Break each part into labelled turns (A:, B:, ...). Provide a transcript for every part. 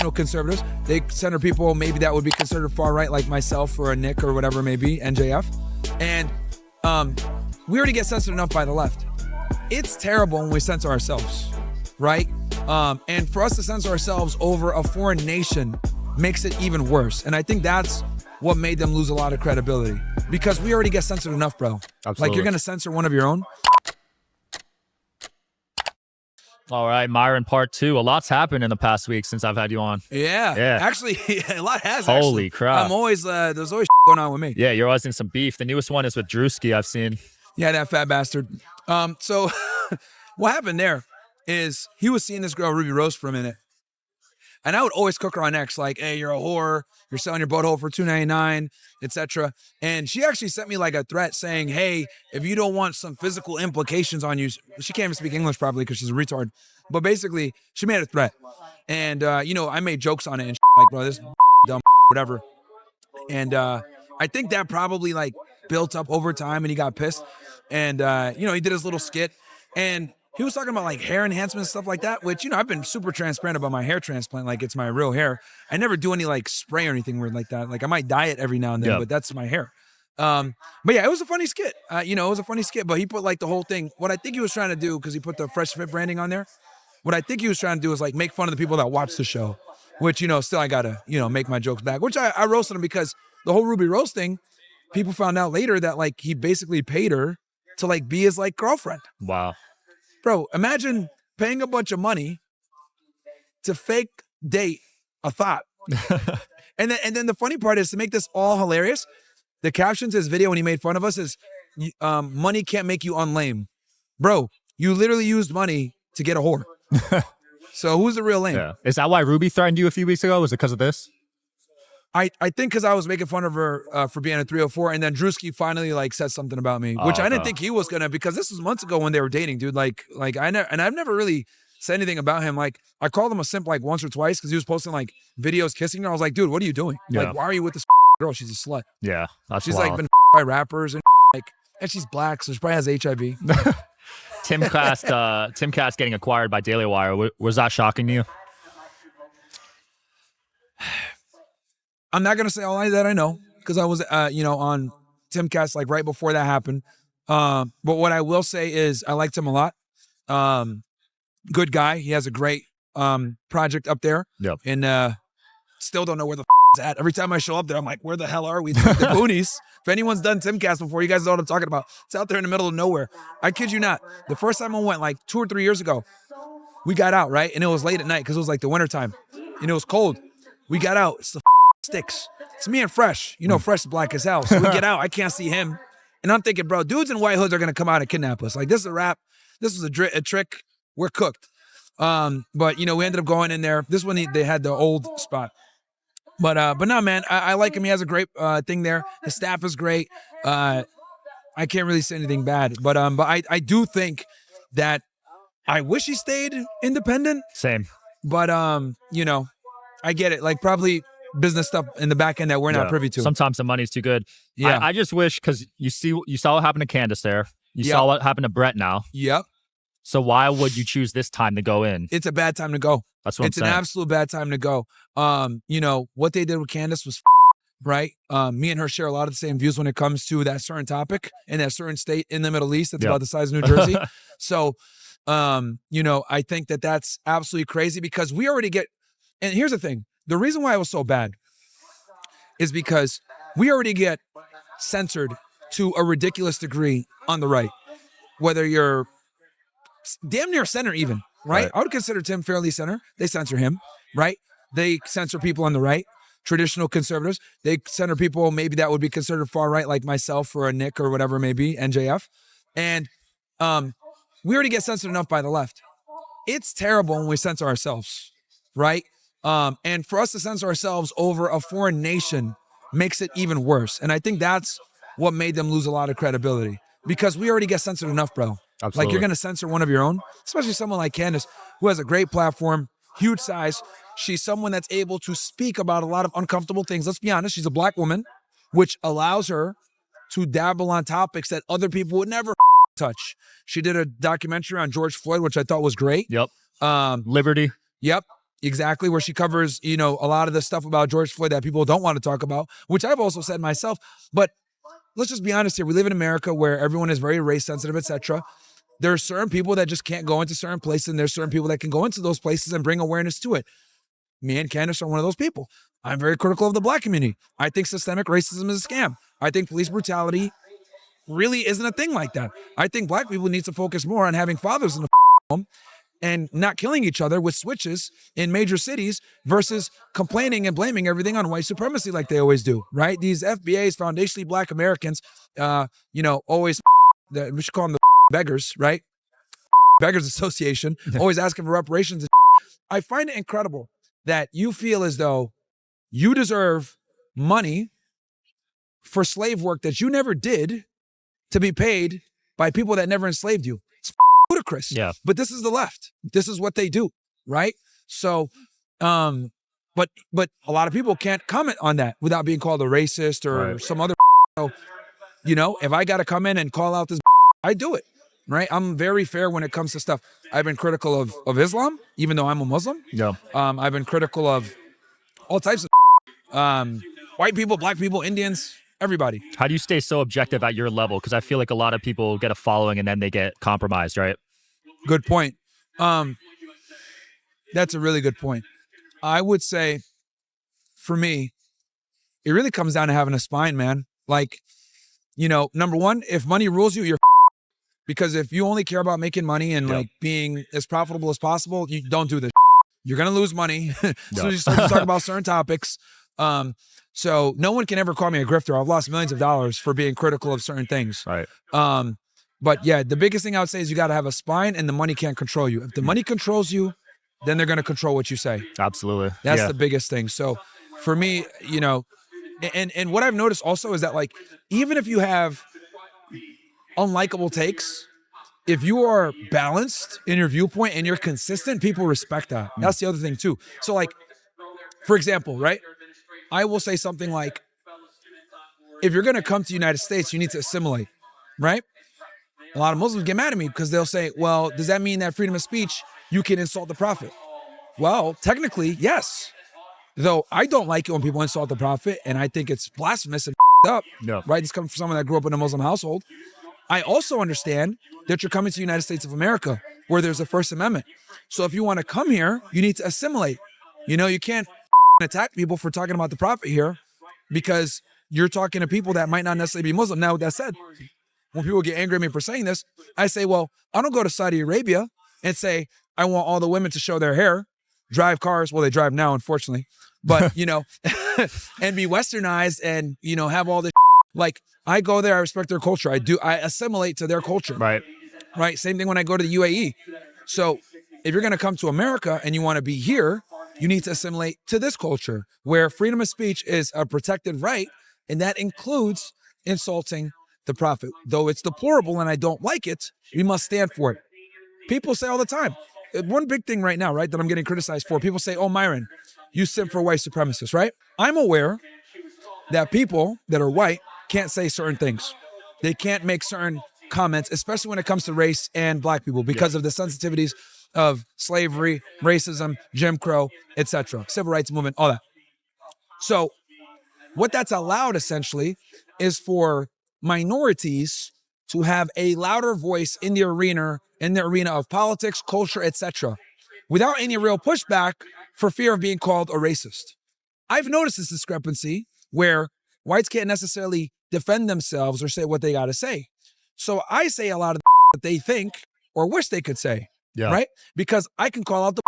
A: traditional conservatives. They center people maybe that would be considered far right, like myself or a Nick or whatever it may be, NJF. And we already get censored enough by the left. It's terrible when we censor ourselves, right? And for us to censor ourselves over a foreign nation makes it even worse. And I think that's what made them lose a lot of credibility, because we already get censored enough, bro.
B: Absolutely.
A: Like, you're going to censor one of your own?
B: All right, Myron, part 2. A lot's happened in the past week since I've had you on.
A: Yeah. Actually, a lot has.
B: Holy crap.
A: I'm always, there's always going on with me.
B: Yeah, you're always in some beef. The newest one is with Drewski, I've seen.
A: Yeah, that fat bastard. So what happened there is he was seeing this girl, Ruby Rose, for a minute. And I would always cook her on X, like, hey, you're a whore, you're selling your butthole for $2.99, etc. And she actually sent me like a threat saying, hey, if you don't want some physical implications on you, she can't even speak English properly because she's a retard. But basically, she made a threat. And, I made jokes on it and like, bro, this dumb whatever. And I think that probably like built up over time and he got pissed. And, he did his little skit. And he was talking about like hair enhancement and stuff like that, which, I've been super transparent about my hair transplant. Like, it's my real hair. I never do any like spray or anything weird like that. Like, I might dye it every now and then, but that's my hair. But yeah, it was a funny skit. It was a funny skit, but he put like the whole thing. What I think he was trying to do, because he put the Fresh Fit branding on there. What I think he was trying to do is like make fun of the people that watch the show, which, still I gotta, make my jokes back, which I roasted him, because the whole Ruby Rose thing, people found out later that like he basically paid her to like be his like girlfriend.
B: Wow.
A: Bro, imagine paying a bunch of money to fake date a thought. and then the funny part is, to make this all hilarious, the caption to his video when he made fun of us is, money can't make you unlame. Bro, you literally used money to get a whore. So who's the real lame?
B: Yeah. Is that why Ruby threatened you a few weeks ago? Was it because of this?
A: I think because I was making fun of her for being a 304, and then Drewski finally like said something about me, which I didn't think he was gonna, because this was months ago when they were dating, dude. Like I've never really said anything about him. Like, I called him a simp like once or twice because he was posting like videos kissing her. I was like, dude, what are you doing?
B: Yeah.
A: Like, why are you with this girl? She's a slut.
B: Yeah, that's
A: She's
B: wild.
A: like been by rappers and like, and she's black, so she probably has HIV.
B: Timcast getting acquired by Daily Wire. Was that shocking to you?
A: I'm not gonna say all that I know, because I was on Timcast like right before that happened. But what I will say is I liked him a lot. Good guy. He has a great project up there.
B: Yep.
A: And still don't know where the it's at. Every time I show up there, I'm like, where the hell are we? It's like the boonies. If anyone's done Timcast before, you guys know what I'm talking about. It's out there in the middle of nowhere. I kid you not. The first time I went, like 2 or 3 years ago, we got out, right? And it was late at night because it was like the winter time. And it was cold. We got out. It's the sticks. It's me and Fresh. Fresh is black as hell. So we get out. I can't see him. And I'm thinking, bro, dudes in white hoods are going to come out and kidnap us. Like, this is a rap. This was a trick. We're cooked. But, we ended up going in there. This one, they had the old spot. But no, man, I like him. He has a great thing there. His staff is great. I can't really say anything bad. But I do think that I wish he stayed independent.
B: Same.
A: But, I get it. Like, probably business stuff in the back end that we're not privy to.
B: Sometimes the money's too good.
A: Yeah.
B: I just wish, because you saw what happened to Candace there. You saw what happened to Brett now.
A: Yep.
B: So why would you choose this time to go in?
A: It's a bad time to go.
B: That's what I'm saying.
A: It's an absolute bad time to go. What they did with Candace was right. Me and her share a lot of the same views when it comes to that certain topic in that certain state in the Middle East. That's about the size of New Jersey. So, I think that that's absolutely crazy, because we already get, and here's the thing. The reason why it was so bad is because we already get censored to a ridiculous degree on the right, whether you're damn near center even, right? I would consider Tim fairly center. They censor him, right? They censor people on the right, traditional conservatives. They censor people maybe that would be considered far right, like myself or a Nick or whatever it may be, NJF. And we already get censored enough by the left. It's terrible when we censor ourselves, right? And for us to censor ourselves over a foreign nation makes it even worse. And I think that's what made them lose a lot of credibility, because we already get censored enough, bro.
B: Absolutely.
A: Like, you're going to censor one of your own, especially someone like Candace, who has a great platform, huge size. She's someone that's able to speak about a lot of uncomfortable things. Let's be honest. She's a black woman, which allows her to dabble on topics that other people would never touch. She did a documentary on George Floyd, which I thought was great.
B: Yep. Liberty.
A: Yep. exactly, where she covers, a lot of the stuff about George Floyd that people don't want to talk about, which I've also said myself. But let's just be honest here. We live in America where everyone is very race sensitive, etc. There are certain people that just can't go into certain places, and there's certain people that can go into those places and bring awareness to it. Me and Candace are one of those people. I'm very critical of the Black community. I think systemic racism is a scam. I think police brutality really isn't a thing like that. I think Black people need to focus more on having fathers in the home and not killing each other with switches in major cities versus complaining and blaming everything on white supremacy like they always do, right? These FBAs, foundationally Black Americans, always, we should call them the beggars, right? Beggars Association, always asking for reparations. I find it incredible that you feel as though you deserve money for slave work that you never did to be paid by people that never enslaved you. It's ludicrous.
B: Yeah.
A: But this is the left. This is what they do, right? So, but a lot of people can't comment on that without being called a racist or some other. So, if I got to come in and call out this, I do it, right? I'm very fair when it comes to stuff. I've been critical of Islam, even though I'm a Muslim.
B: Yeah.
A: I've been critical of all types of white people, Black people, Indians, everybody.
B: How do you stay so objective at your level? Because I feel like a lot of people get a following and then they get compromised, right?
A: Good point. That's a really good point. I would say, for me, it really comes down to having a spine, man. Like, number one, if money rules you, you're because if you only care about making money and like being as profitable as possible, you don't do this. You're gonna lose money as soon as you start to talk about certain topics. So no one can ever call me a grifter. I've lost millions of dollars for being critical of certain things.
B: Right.
A: But yeah, the biggest thing I would say is you got to have a spine, and the money can't control you. If the money controls you, then they're going to control what you say.
B: Absolutely.
A: That's the biggest thing. So for me, and what I've noticed also is that, like, even if you have unlikable takes, if you are balanced in your viewpoint and you're consistent, people respect that. That's the other thing too. So, like, for example, right? I will say something like, if you're going to come to the United States, you need to assimilate, right? A lot of Muslims get mad at me because they'll say, well, does that mean that freedom of speech, you can insult the prophet? Well, technically, yes. Though I don't like it when people insult the prophet, and I think it's blasphemous and up, right? This comes from someone that grew up in a Muslim household. I also understand that you're coming to the United States of America, where there's a First Amendment. So if you want to come here, you need to assimilate. You can't attack people for talking about the prophet here because you're talking to people that might not necessarily be Muslim. Now, with that said, when people get angry at me for saying this, I say, well, I don't go to Saudi Arabia and say, I want all the women to show their hair, drive cars. Well, they drive now, unfortunately, but, and be westernized and, have all this. Like, I go there, I respect their culture. I assimilate to their culture.
B: Right.
A: Right. Same thing when I go to the UAE. So if you're going to come to America and you want to be here, you need to assimilate to this culture where freedom of speech is a protected right. And that includes insulting the prophet. Though it's deplorable and I don't like it, we must stand for it. People say all the time, one big thing right now, right, that I'm getting criticized for, people say, oh, Myron, you simp for white supremacists, right? I'm aware that people that are white can't say certain things. They can't make certain comments, especially when it comes to race and Black people, because of the sensitivities of slavery, racism, Jim Crow, etc., civil rights movement, all that. So what that's allowed essentially is for minorities to have a louder voice in the arena of politics, culture, etc., without any real pushback for fear of being called a racist. I've noticed this discrepancy where whites can't necessarily defend themselves or say what they got to say. So I say a lot of that they think or wish they could say, right? Because I can call out the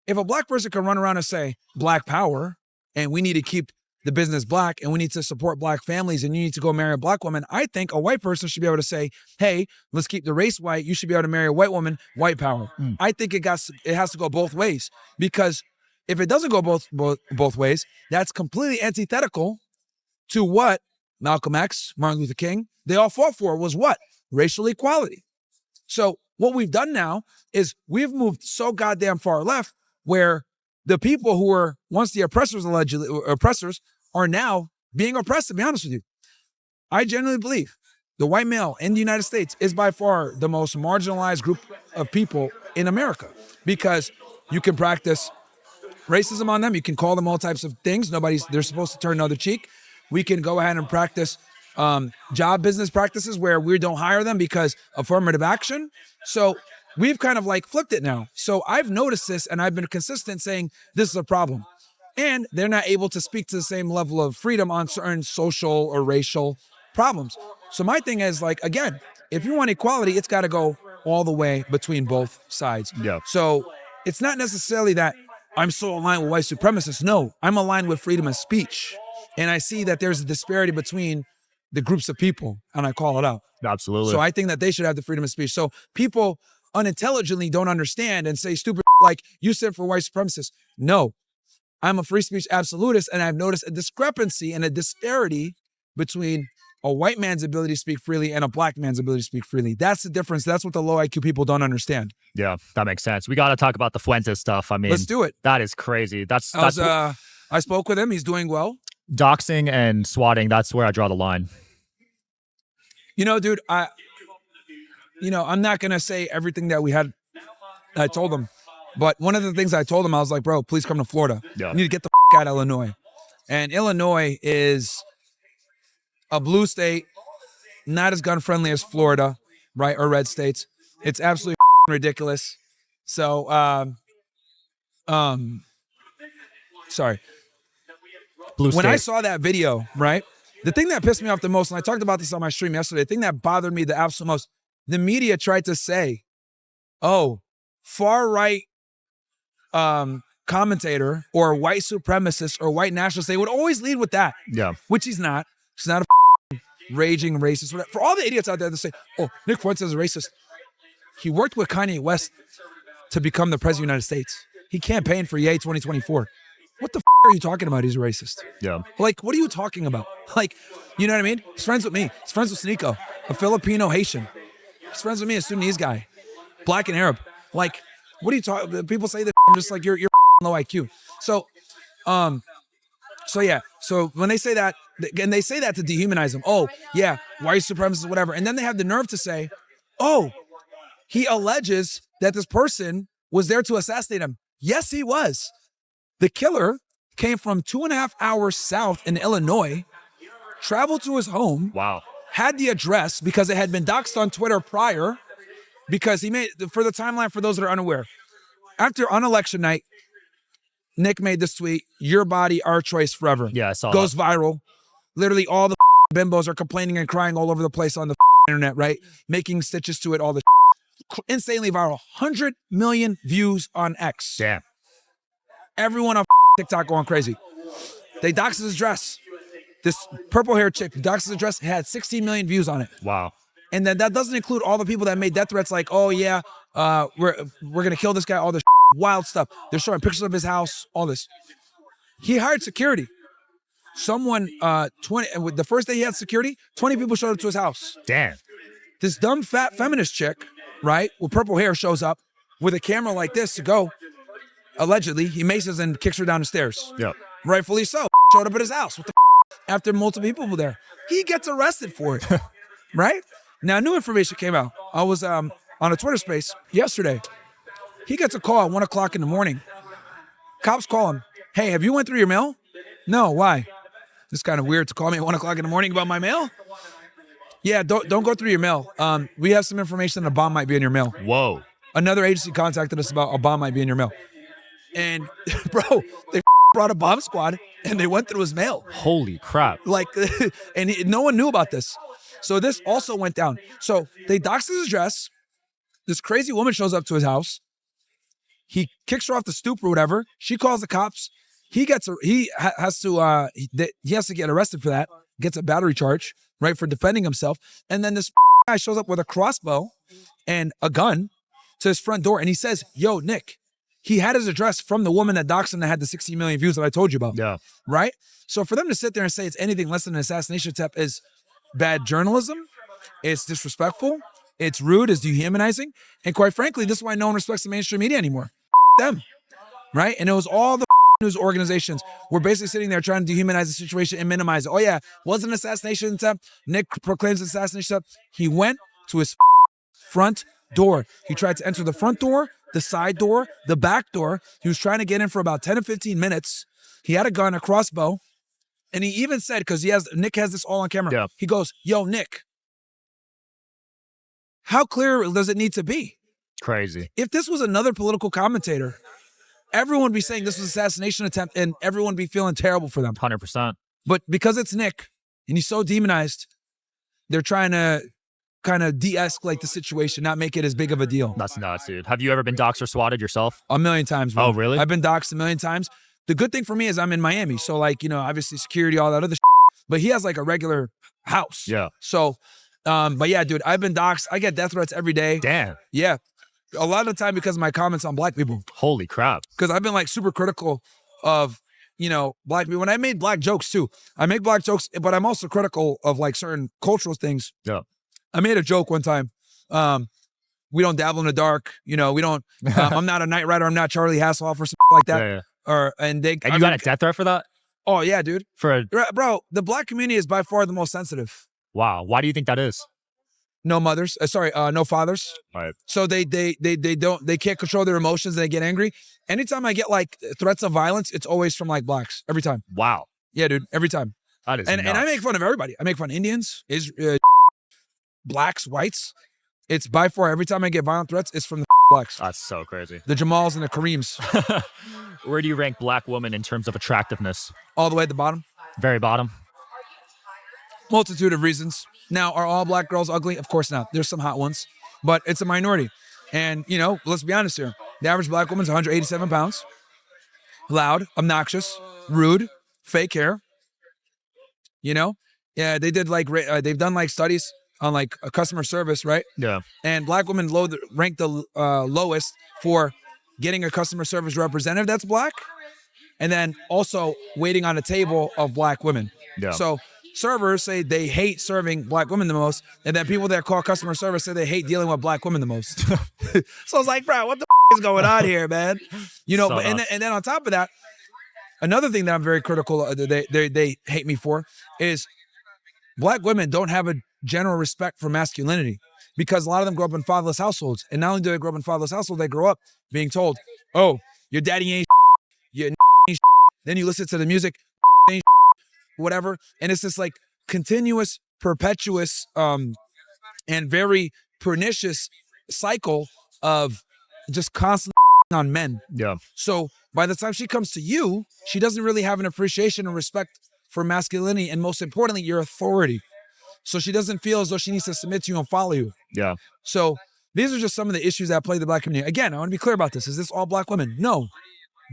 A: if a Black person can run around and say Black power and we need to keep the business Black and we need to support Black families and you need to go marry a Black woman, I think a white person should be able to say, hey, let's keep the race white. You should be able to marry a white woman, white power. I think it has to go both ways, because if it doesn't go both ways, that's completely antithetical to what Malcolm X, Martin Luther King, they all fought for was what? Racial equality. So what we've done now is we've moved so goddamn far left where the people who were once the oppressors, allegedly oppressors, are now being oppressed, to be honest with you. I genuinely believe the white male in the United States is by far the most marginalized group of people in America, because you can practice racism on them. You can call them all types of things. They're supposed to turn another cheek. We can go ahead and practice job business practices where we don't hire them because affirmative action. So we've kind of like flipped it now. So I've noticed this and I've been consistent saying this is a problem. And they're not able to speak to the same level of freedom on certain social or racial problems. So my thing is like, again, if you want equality, it's got to go all the way between both sides.
B: Yeah.
A: So it's not necessarily that I'm so aligned with white supremacists. No, I'm aligned with freedom of speech. And I see that there's a disparity between the groups of people, and I call it out.
B: Absolutely.
A: So I think that they should have the freedom of speech. So people unintelligently don't understand and say stupid like, you said for white supremacists. No, I'm a free speech absolutist, and I've noticed a discrepancy and a disparity between a white man's ability to speak freely and a black man's ability to speak freely. That's the difference. That's what the low IQ people don't understand.
B: Yeah, that makes sense. We got to talk about the Fuentes stuff. I mean,
A: let's do it.
B: That is crazy.
A: I spoke with him. He's doing well.
B: Doxing and swatting, that's where I draw the line.
A: You know, dude, I'm not going to say everything that I told him, but one of the things I told him, I was like, bro, please come to Florida.
B: Yeah.
A: You need to get the out of Illinois. And Illinois is a blue state, not as gun friendly as Florida, right? Or red states. It's absolutely ridiculous. So, sorry.
B: Blue
A: when
B: state.
A: I saw that video, right? The thing that pissed me off the most, and I talked about this on my stream yesterday, the thing that bothered me the absolute most, the media tried to say, oh, far-right commentator or white supremacist or white nationalist, they would always lead with that.
B: Yeah.
A: Which he's not. He's not a raging racist. For all the idiots out there that say, oh, Nick Fuentes is a racist. He worked with Kanye West to become the president of the United States. He campaigned for Yay 2024. What the are you talking about? He's a racist.
B: Yeah.
A: Like, what are you talking about? Like, you know what I mean? He's friends with me. He's friends with Sneeko, a Filipino Haitian. He's friends with me, a Sudanese guy, black and Arab. Like, what are you talking? People say that I'm just like, you're low IQ. So yeah. So when they say that, and they say that to dehumanize them. Oh, yeah, white supremacists, whatever. And then they have the nerve to say, oh, he alleges that this person was there to assassinate him. Yes, he was. The killer came from 2.5 hours south in Illinois, traveled to his home.
B: Wow.
A: Had the address because it had been doxed on Twitter prior, because he made, for the timeline for those that are unaware, on election night, Nick made this tweet, your body, our choice forever.
B: Yeah, I saw
A: Goes
B: that.
A: viral. Literally all the bimbos are complaining and crying all over the place on the internet, right? Making stitches to it, all the insanely viral. 100 million views on X.
B: Damn.
A: Everyone on TikTok going crazy. They doxed his address. This purple hair chick doxed his address, had 16 million views on it.
B: Wow.
A: And then that doesn't include all the people that made death threats like, oh yeah, we're gonna kill this guy, all this wild stuff. They're showing pictures of his house, all this. He hired security. Someone, the first day he had security, 20 people showed up to his house.
B: Damn.
A: This dumb fat feminist chick, right, with purple hair shows up with a camera like this to go. Allegedly, he maces and kicks her down the stairs.
B: Yep.
A: Rightfully so. Showed up at his house. What the after multiple people were there. He gets arrested for it. Right? Now, new information came out. I was on a Twitter space yesterday. He gets a call at 1 o'clock in the morning. Cops call him. Hey, have you went through your mail? No, why? It's kind of weird to call me at 1 o'clock in the morning about my mail. Yeah, don't go through your mail. We have some information that a bomb might be in your mail.
B: Whoa.
A: Another agency contacted us about a bomb might be in your mail. And bro, they brought a bomb squad and they went through his mail.
B: Holy crap.
A: Like, and no one knew about this. So this also went down. So they doxed his address. This crazy woman shows up to his house. He kicks her off the stoop or whatever. She calls the cops. He has to get arrested for that. Gets a battery charge, right, for defending himself. And then this guy shows up with a crossbow and a gun to his front door. And he says, yo, Nick, he had his address from the woman that doxed him that had the 60 million views that I told you about.
B: Yeah.
A: Right? So for them to sit there and say it's anything less than an assassination attempt is bad journalism. It's disrespectful. It's rude. It's dehumanizing. And quite frankly, this is why no one respects the mainstream media anymore. Them. Right? And it was all the news organizations were basically sitting there trying to dehumanize the situation and minimize it. Oh yeah, wasn't an assassination attempt. Nick proclaims assassination attempt. He went to his front door. He tried to enter the front door the side door, the back door. He was trying to get in for about 10 to 15 minutes. He had a gun, a crossbow. And he even said, because Nick has this all on camera.
B: Yeah.
A: He goes, yo, Nick, how clear does it need to be?
B: Crazy.
A: If this was another political commentator, everyone would be saying this was an assassination attempt and everyone would be feeling terrible for them.
B: 100%.
A: But because it's Nick and he's so demonized, they're trying to kind of de-escalate the situation, not make it as big of a deal.
B: That's nuts, dude. Have you ever been doxxed or swatted yourself?
A: A million times, bro.
B: Oh, really?
A: I've been doxxed a million times. The good thing for me is I'm in Miami. So like, obviously security, all that other but he has like a regular house.
B: Yeah.
A: So, but yeah, dude, I've been doxxed. I get death threats every day.
B: Damn.
A: Yeah. A lot of the time because of my comments on black people.
B: Holy crap.
A: Because I've been like super critical of, black people. When I made black jokes too, I make black jokes, but I'm also critical of like certain cultural things.
B: Yeah.
A: I made a joke one time. We don't dabble in the dark. We don't, I'm not a Knight Rider. I'm not Charlie Hasselhoff or something like that.
B: Yeah.
A: And
B: you got a death threat for that?
A: Oh yeah, dude.
B: Bro,
A: the black community is by far the most sensitive.
B: Wow. Why do you think that is?
A: No mothers. No fathers.
B: Right.
A: So they can't control their emotions and they get angry. Anytime I get like threats of violence, it's always from like blacks. Every time.
B: Wow.
A: Yeah, dude. Every time.
B: That is
A: and
B: nuts.
A: I make fun of everybody. I make fun of Indians, blacks, whites. It's by far every time I get violent threats, it's from the blacks.
B: That's so crazy.
A: The Jamals and the Kareems.
B: Where do you rank black women in terms of attractiveness?
A: All the way at the bottom.
B: Very bottom.
A: Multitude of reasons. Now, are all black girls ugly? Of course not. There's some hot ones, but it's a minority. And, let's be honest here. The average black woman's 187 pounds. Loud, obnoxious, rude, fake hair. Yeah, they did they've done like studies on like a customer service, right?
B: Yeah.
A: And black women rank the lowest for getting a customer service representative that's black, and then also waiting on a table of black women.
B: Yeah.
A: So servers say they hate serving black women the most, and then people that call customer service say they hate dealing with black women the most. So I was like, bro, what the is going on here, man? And then on top of that, another thing that I'm very critical of, they hate me for is black women don't have a general respect for masculinity because a lot of them grow up in fatherless households. And not only do they grow up in fatherless households, they grow up being told, oh, your daddy ain't you ain't then you listen to the music, ain't whatever. And it's this like continuous, perpetuous, and very pernicious cycle of just constant on men.
B: Yeah.
A: So by the time she comes to you, she doesn't really have an appreciation and respect for masculinity and most importantly, your authority. So she doesn't feel as though she needs to submit to you and follow you.
B: Yeah.
A: So these are just some of the issues that plague the black community. Again, I want to be clear about this. Is this all black women? No.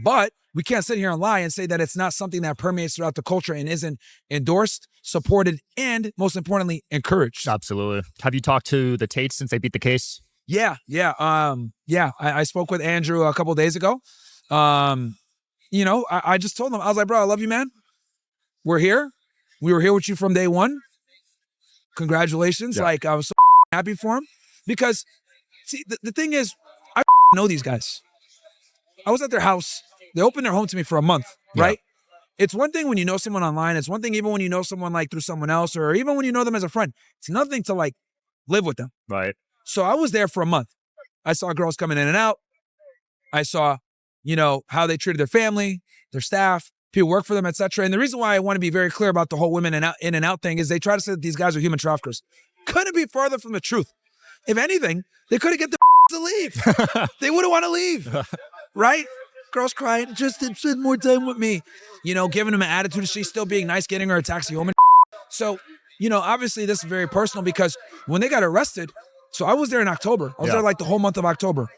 A: But we can't sit here and lie and say that it's not something that permeates throughout the culture and isn't endorsed, supported, and most importantly, encouraged.
B: Absolutely. Have you talked to the Tates since they beat the case?
A: Yeah. I spoke with Andrew a couple of days ago. I just told him, I was like, bro, I love you, man. We're here. We were here with you from day one. Congratulations.
B: Yeah.
A: Like, I was so happy for him because, see, the thing is, I know these guys. I was at their house. They opened their home to me for a month, right? Yeah. It's one thing when you know someone online. It's one thing even when you know someone like through someone else or even when you know them as a friend. It's another thing to like live with them.
B: Right.
A: So I was there for a month. I saw girls coming in and out. I saw, how they treated their family, their staff, people work for them, etc. And the reason why I want to be very clear about the whole women in and out thing is they try to say that these guys are human traffickers. Couldn't be farther from the truth. If anything, they could have get the to leave. They wouldn't want to leave, right? Girls crying, just spend more time with me. Giving them an attitude of she's still being nice, getting her a taxi home. So, obviously this is very personal because when they got arrested, so I was there in October. I was there like the whole month of October.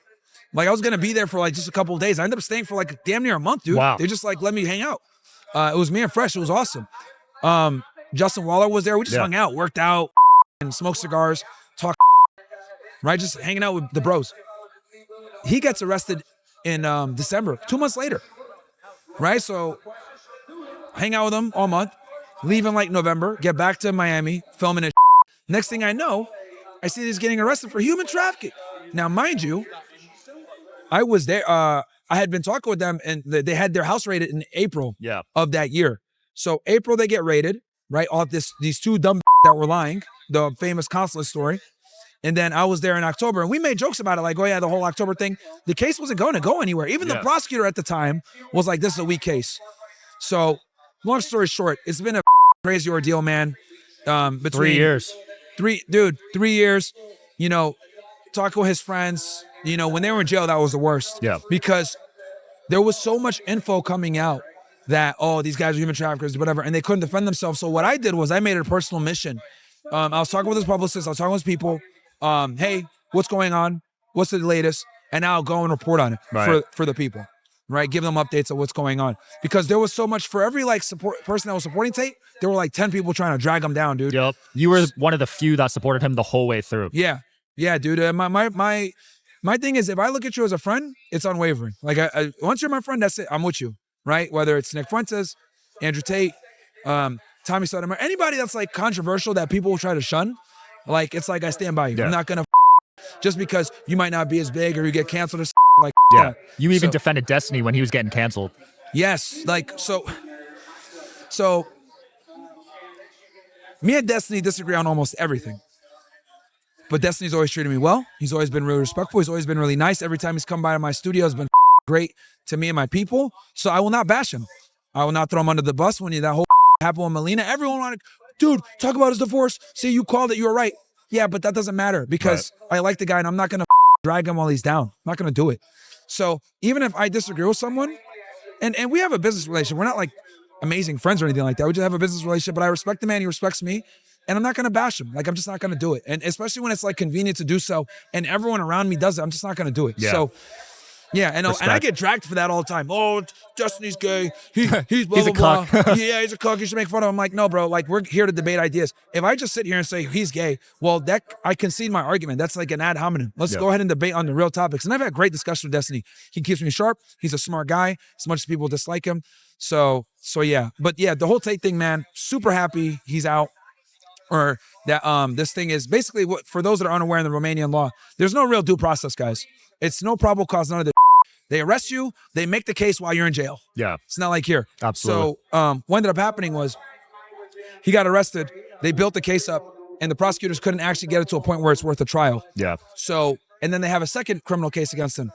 A: Like I was going to be there for like just a couple of days. I ended up staying for like damn near a month, dude.
B: Wow.
A: They just like let me hang out. It was me and Fresh. It was awesome. Justin Waller was there. We just hung out, worked out, and smoked cigars, talked, right? Just hanging out with the bros. He gets arrested in December, 2 months later, right? So hang out with him all month, leave in like November, get back to Miami, filming it. Next thing I know, I see he's getting arrested for human trafficking. Now, mind you, I was there. I had been talking with them, and they had their house raided in April of that year. So April they get raided, right? Off these two dumb that were lying, the famous consulate story. And then I was there in October, and we made jokes about it, like, oh yeah, the whole October thing. The case wasn't going to go anywhere. Even the prosecutor at the time was like, this is a weak case. So, long story short, it's been a crazy ordeal, man. Between
B: 3 years.
A: 3 years, you know, talking with his friends, you know, when they were in jail, that was the worst.
B: Yeah.
A: Because there was so much info coming out that, oh, these guys are human traffickers, whatever, and they couldn't defend themselves. So what I did was I made it a personal mission. I was talking with his publicist, I was talking with his people. Hey, what's going on? What's the latest? And now I'll go and report on it for the people, right? Give them updates of what's going on. Because there was so much, for every like support person that was supporting Tate, there were like 10 people trying to drag him down, dude.
B: Yep. You were one of the few that supported him the whole way through.
A: Yeah. Yeah, dude. My thing is, if I look at you as a friend, it's unwavering. Like, once you're my friend, that's it. I'm with you, right? Whether it's Nick Fuentes, Andrew Tate, Tommy Sotomayor, anybody that's like controversial that people will try to shun, like, it's like I stand by you.
B: Yeah.
A: I'm not gonna just because you might not be as big or you get canceled or like
B: Yeah.
A: that.
B: You even defended Destiny when he was getting canceled.
A: Yes, like so. Me and Destiny disagree on almost everything. But Destiny's always treated me well. He's always been really respectful. He's always been really nice. Every time he's come by to my studio, has been great to me and my people. So I will not bash him. I will not throw him under the bus when that whole happened with Melina. Everyone wanted, dude, talk about his divorce. See, you called it. You were right. Yeah, but that doesn't matter because I like the guy and I'm not going to drag him while he's down. I'm not going to do it. So even if I disagree with someone, and we have a business relationship, we're not like amazing friends or anything like that. We just have a business relationship, but I respect the man. He respects me. And I'm not going to bash him. Like, I'm just not going to do it. And especially when it's like convenient to do so and everyone around me does it, I'm just not going to do it. Yeah. So, yeah. And I get dragged for that all the time. Oh, Destiny's gay. He's blah,
B: he's
A: blah,
B: a
A: blah.
B: cuck.
A: Yeah, he's a cuck. You should make fun of him. I'm like, no, bro. Like, we're here to debate ideas. If I just sit here and say he's gay, well, that I concede my argument. That's like an ad hominem. Let's go ahead and debate on the real topics. And I've had great discussions with Destiny. He keeps me sharp. He's a smart guy, as much as people dislike him. So yeah. But yeah, the whole Tate thing, man, super happy he's out. Or that this thing is basically, what for those that are unaware in the Romanian law, there's no real due process, guys. It's no probable cause, none of this. They arrest you, they make the case while you're in jail.
B: Yeah.
A: It's not like here.
B: Absolutely.
A: So what ended up happening was he got arrested, they built the case up, and the prosecutors couldn't actually get it to a point where it's worth a trial.
B: Yeah.
A: So, and then they have a second criminal case against him.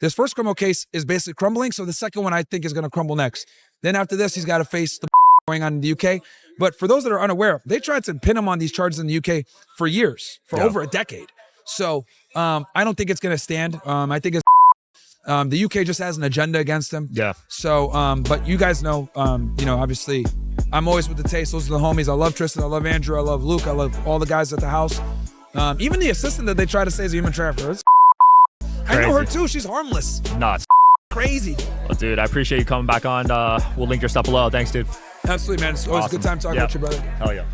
A: This first criminal case is basically crumbling, so the second one I think is going to crumble next. Then after this, he's got to face the going on in the UK. But for those that are unaware, they tried to pin him on these charges in the UK for years, for over a decade. So I don't think it's going to stand. I think it's the UK just has an agenda against him. Yeah. So, but you guys know, you know, obviously, I'm always with the Taste. Those are the homies. I love Tristan. I love Andrew. I love Luke. I love all the guys at the house. Even the assistant that they try to say is a human trafficker. I know her too. She's harmless.
B: Nuts.
A: Crazy.
B: Well, dude, I appreciate you coming back on. We'll link your stuff below. Thanks, dude.
A: Absolutely, man. It's always a good time talking with you, brother.
B: Hell yeah.